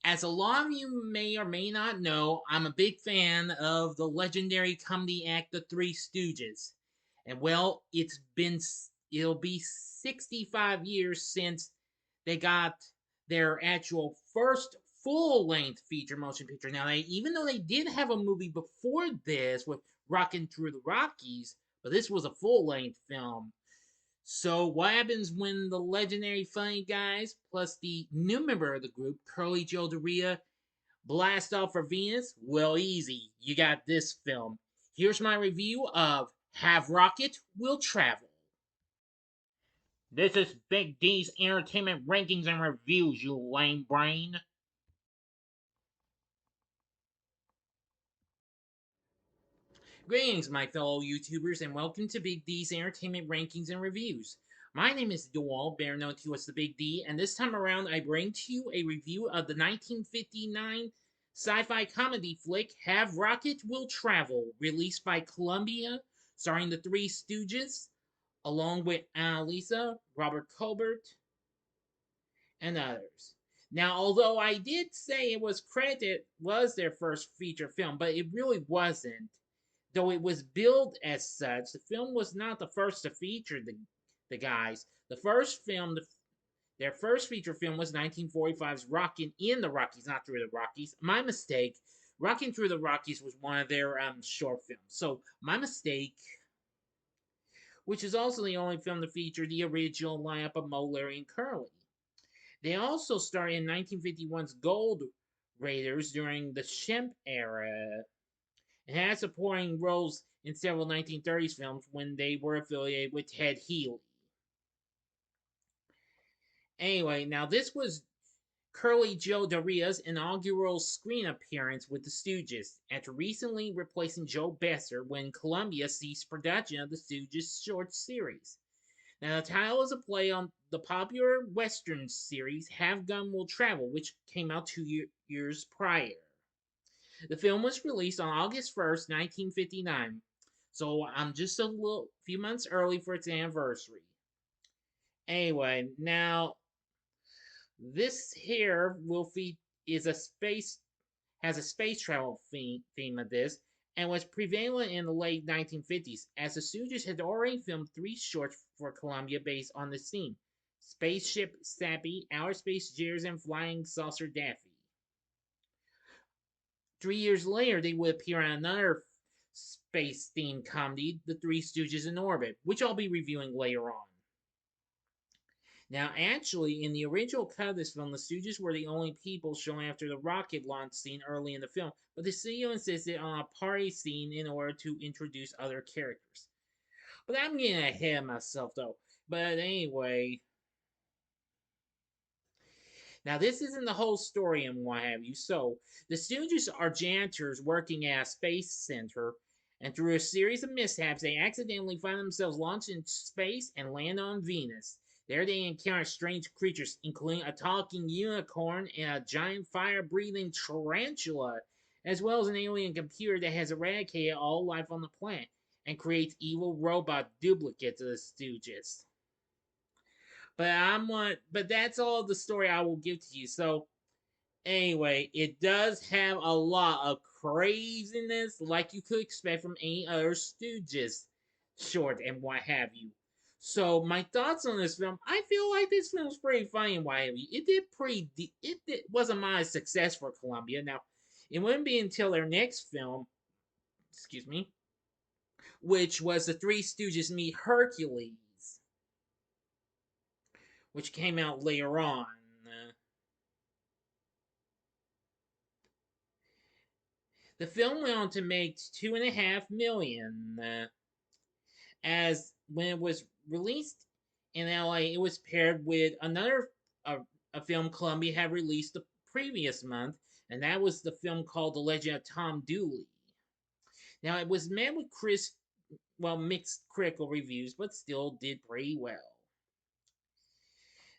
As a lot of you may or may not know, I'm a big fan of the legendary comedy act The Three Stooges. And well, it'll be 65 years since they got their actual first full-length feature motion picture. Now, even though they did have a movie before this with Rockin' Through the Rockies, but this was a full-length film. So, what happens when the legendary funny guys plus the new member of the group, Curly Joe Doria, blast off for Venus? Well, easy. You got this film. Here's my review of Have Rocket Will Travel. This is Big D's Entertainment Rankings and Reviews, you lame brain. Greetings, my fellow YouTubers, and welcome to Big D's Entertainment Rankings and Reviews. My name is Dewalt, better known to as the Big D, and this time around I bring to you a review of the 1959 sci-fi comedy flick Have Rocket Will Travel, released by Columbia, starring the Three Stooges, along with Annalisa, Robert Colbert, and others. Now, although I did say it was their first feature film, but it really wasn't. Though it was billed as such, the film was not the first to feature the guys. Their first feature film was 1945's Rockin' in the Rockies, not Through the Rockies. My mistake. Rockin' Through the Rockies was one of their short films. So, my mistake, which is also the only film to feature the original lineup of Moe, Larry, and Curly. They also starred in 1951's Gold Raiders during the Shemp era and had supporting roles in several 1930s films when they were affiliated with Ted Healy. Anyway, now this was Curly Joe Daria's inaugural screen appearance with the Stooges, after recently replacing Joe Besser when Columbia ceased production of the Stooges short series. Now, the title is a play on the popular Western series Have Gun Will Travel, which came out years prior. The film was released on August 1st, 1959, so I'm just a few months early for its anniversary. Anyway, now this here is a space has a space travel theme of this and was prevalent in the late 1950s, as the Stooges had already filmed three shorts for Columbia based on this theme: Spaceship Sappy, Outer Space Jitters, and Flying Saucer Daffy. 3 years later, they would appear on another space themed comedy, The Three Stooges in Orbit, which I'll be reviewing later on. Now, actually, in the original cut of this film, the Stooges were the only people shown after the rocket launch scene early in the film, but the studio insisted on a party scene in order to introduce other characters. But I'm getting ahead of myself, though. But anyway, now this isn't the whole story and what have you. So, the Stooges are janitors working at a space center, and through a series of mishaps, they accidentally find themselves launched into space and land on Venus. There they encounter strange creatures, including a talking unicorn and a giant fire-breathing tarantula, as well as an alien computer that has eradicated all life on the planet and creates evil robot duplicates of the Stooges. But that's all the story I will give to you. So anyway, it does have a lot of craziness like you could expect from any other Stooges short and what have you. So my thoughts on this film, I feel like this film's pretty funny and what have you. Wasn't my success for Columbia. Now, it wouldn't be until their next film, excuse me, which was the Three Stooges meet Hercules, which came out later on. The film went on to make 2.5 million. As when it was released in LA, it was paired with a film Columbia had released the previous month, and that was the film called The Legend of Tom Dooley. Now, it was met with mixed critical reviews, but still did pretty well.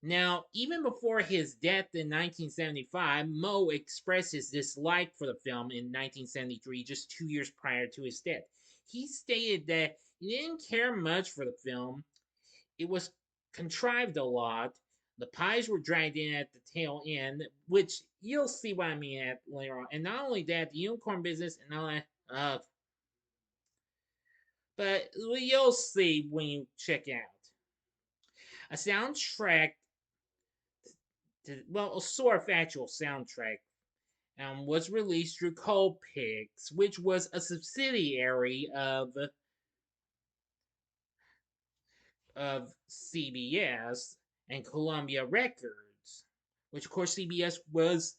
Now, even before his death in 1975, Moe expressed his dislike for the film in 1973, just 2 years prior to his death. He stated that he didn't care much for the film. It was contrived a lot. The pies were dragged in at the tail end, which you'll see what I mean at later on. And not only that, the unicorn business and all that, but you'll see when you check out. A soundtrack, well, a sort of factual soundtrack, was released through Colpix, which was a subsidiary of CBS and Columbia Records, which of course CBS was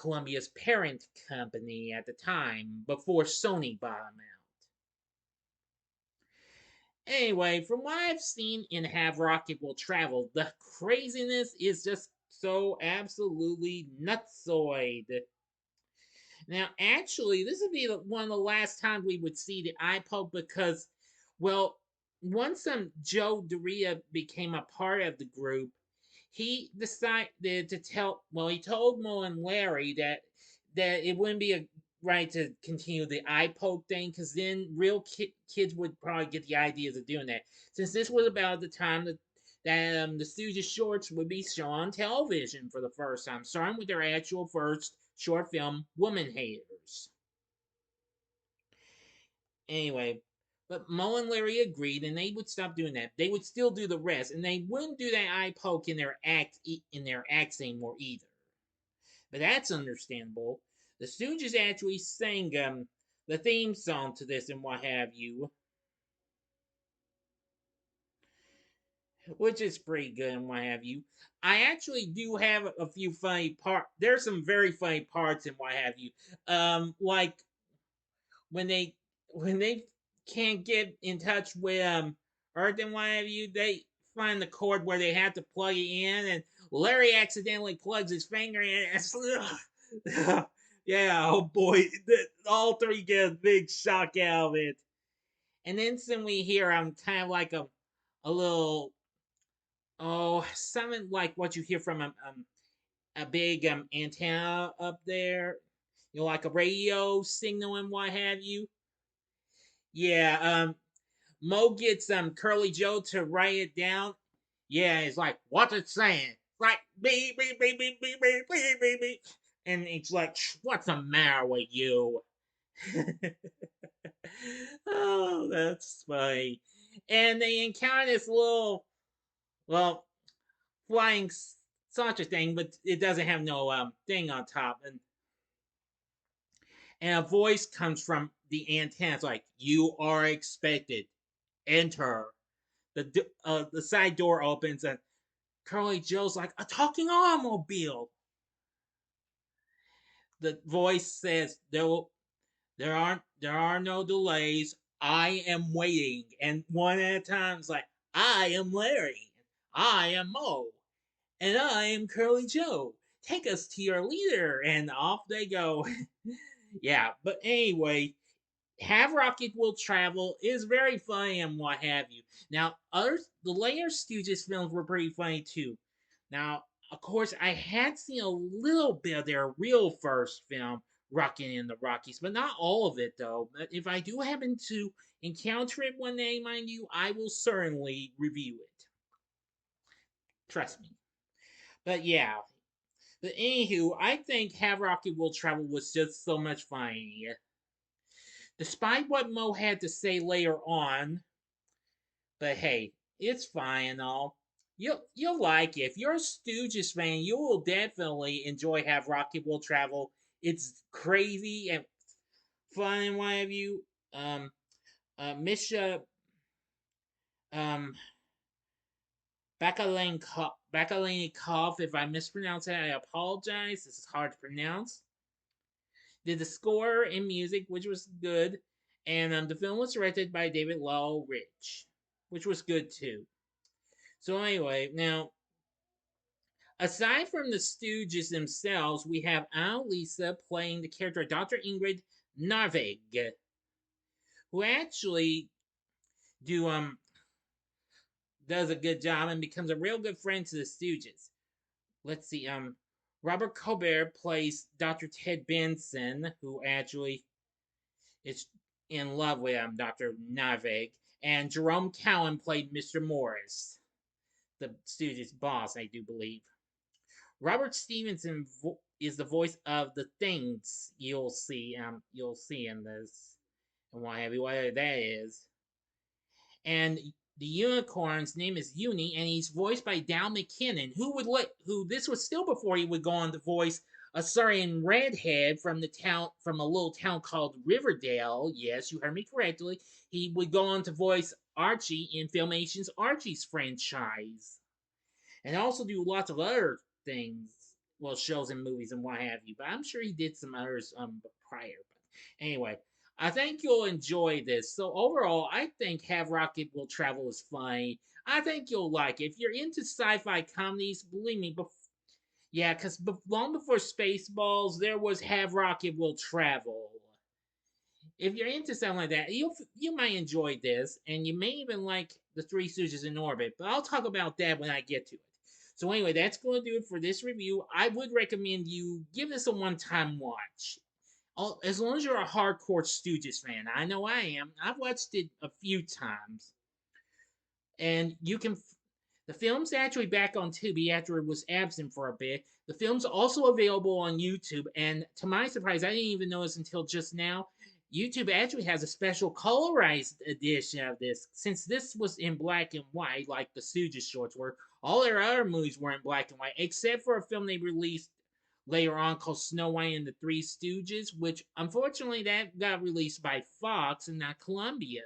Columbia's parent company at the time before Sony bought them out. Anyway, from what I've seen in Have Rocket Will Travel, the craziness is just so absolutely nutsoid. Now, actually, this would be one of the last times we would see the iPod because, well, once Joe Doria became a part of the group, he decided to he told Mo and Larry that it wouldn't be right to continue the iPod thing because then real kids would probably get the ideas of doing that. Since this was about the time that the Stooges shorts would be shown on television for the first time, starting with their actual first short film, Woman Haters. Anyway, but Mo and Larry agreed, and they would stop doing that. They would still do the rest, and they wouldn't do that eye poke in their acts anymore either. But that's understandable. The Stooges actually sang the theme song to this and what have you, which is pretty good and what have you. I actually do have a few funny parts. There's some very funny parts and what have you. Like when they can't get in touch with Earth and what have you, they find the cord where they have to plug it in, and Larry accidentally plugs his finger in. Yeah, oh boy, all three get a big shock out of it. And then we hear kind of like a little something like what you hear from a big antenna up there, like a radio signal and what have you. Yeah, Mo gets Curly Joe to write it down. Yeah, it's like, what's it saying? Like beep beep beep beep beep beep beep beep beep. And it's like, what's the matter with you? Oh, that's funny. And they encounter this little, well, flying such a thing, but it doesn't have no thing on top. And a voice comes from the antenna. It's like, you are expected. Enter. The side door opens and Curly Joe's like, a talking automobile. The voice says, there are no delays. I am waiting. And one at a time, it's like, I am Larry. I am Mo. And I am Curly Joe. Take us to your leader. And off they go. Yeah, but anyway, Have Rocket Will Travel is very funny and what have you. Now, the later Stooges films were pretty funny too. Now, of course, I had seen a little bit of their real first film, Rockin' in the Rockies, but not all of it though. But if I do happen to encounter it one day, mind you, I will certainly review it. Trust me. But yeah. But anywho, I think Have Rocket Will Travel was just so much fun. Despite what Mo had to say later on, but hey, it's fine and all. You'll like it. If you're a Stooges fan, you will definitely enjoy Have Rocket Will Travel. It's crazy and fun and what have you. Misha um Bakalennikov, if I mispronounce it, I apologize. This is hard to pronounce. Did the score and music, which was good, and the film was directed by David Lowell Rich, which was good too. So anyway, now aside from the Stooges themselves, we have Annalisa playing the character of Dr. Ingrid Narvig, who actually do does a good job and becomes a real good friend to the Stooges. Let's see, Robert Colbert plays Dr. Ted Benson, who actually is in love with Dr. Narvig, and Jerome Cowan played Mr. Morris, the Stooges' boss, I do believe. Robert Stevenson is the voice of the things you'll see in this, and what have you, whatever that is. And the unicorn's name is Uni, and he's voiced by Dal McKinnon, who this was still before he would go on to voice a Syrian redhead from a little town called Riverdale. Yes, you heard me correctly. He would go on to voice Archie in Filmation's Archie's franchise, and also do lots of other things, well, shows and movies and what have you. But I'm sure he did some others prior. But anyway, I think you'll enjoy this. So overall, I think Have Rocket Will Travel is funny. I think you'll like it. If you're into sci-fi comedies, believe me, yeah, because long before Spaceballs, there was Have Rocket Will Travel. If you're into something like that, you might enjoy this, and you may even like the Three Stooges in Orbit. But I'll talk about that when I get to it. So anyway, that's going to do it for this review. I would recommend you give this a one-time watch. As long as you're a hardcore Stooges fan. I know I am. I've watched it a few times. And you can. The film's actually back on Tubi after it was absent for a bit. The film's also available on YouTube, and to my surprise, I didn't even notice until just now. YouTube actually has a special colorized edition of this, since this was in black and white, like the Stooges shorts were. All their other movies were in black and white, except for a film they released later on called Snow White and the Three Stooges, which unfortunately that got released by Fox and not Columbia.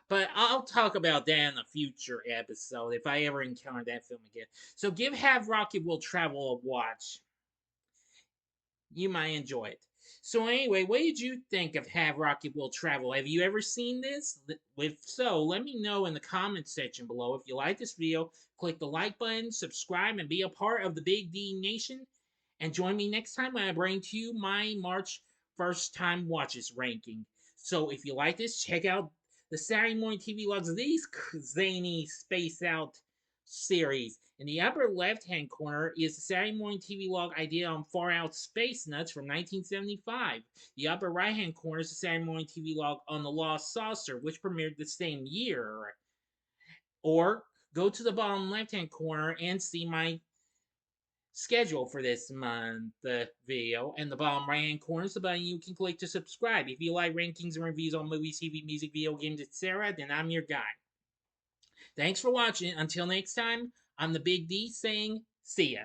But I'll talk about that in a future episode if I ever encounter that film again. So give Have Rocket Will Travel a watch. You might enjoy it. So anyway, what did you think of Have Rocket Will Travel? Have you ever seen this? If so, let me know in the comments section below. If you like this video, click the like button, subscribe, and be a part of the Big D Nation. And join me next time when I bring to you my March first time watches ranking. So if you like this, check out the Saturday Morning TV Logs, these zany space out series. In the upper left-hand corner is the Saturday Morning TV Log idea on Far Out Space Nuts from 1975. The upper right-hand corner is the Saturday Morning TV Log on The Lost Saucer, which premiered the same year. Or go to the bottom left-hand corner and see my schedule for this month video, and the bottom right hand corner is the button you can click to subscribe. If you like rankings and reviews on movies, TV, music, video games, etc., then I'm your guy. Thanks for watching. Until next time, I'm the Big D saying see ya.